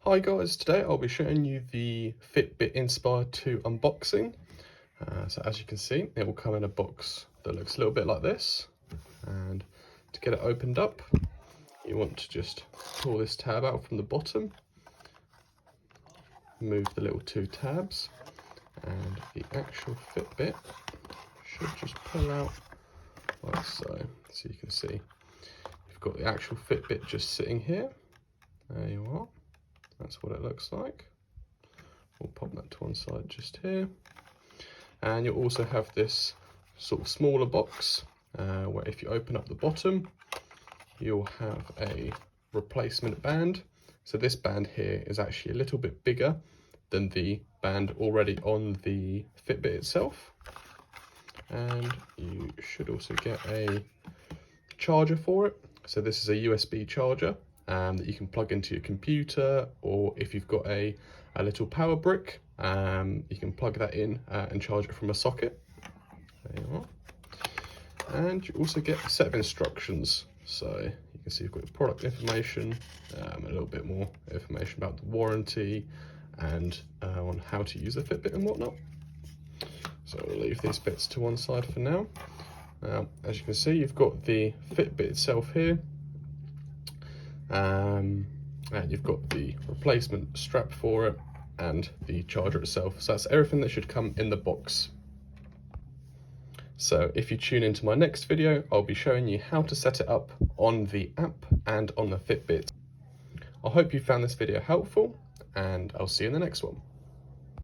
Hi guys, today I'll be showing you the FitBit Inspire 2 unboxing. So as you can see, it will come in a box that looks a little bit like this. And to get it opened up, you want to just pull this tab out from the bottom, move the little two tabs, and the actual FitBit should just pull out like so. So you can see you've got the actual FitBit just sitting here. There you are. That's what it looks like. We'll pop that to one side just here. And you'll also have this sort of smaller box where if you open up the bottom, you'll have a replacement band. So this band here is actually a little bit bigger than the band already on the FitBit itself. And you should also get a charger for it. So this is a USB charger that you can plug into your computer, or if you've got a little power brick, you can plug that in and charge it from a socket. There you are. And you also get a set of instructions. So you can see you've got the product information, a little bit more information about the warranty and on how to use the Fitbit and whatnot. So we'll leave these bits to one side for now. As you can see, you've got the Fitbit itself here, and you've got the replacement strap for it and the charger itself. So that's everything that should come in the box. So if you tune into my next video, I'll be showing you how to set it up on the app and on the Fitbit. I hope you found this video helpful, and I'll see you in the next one.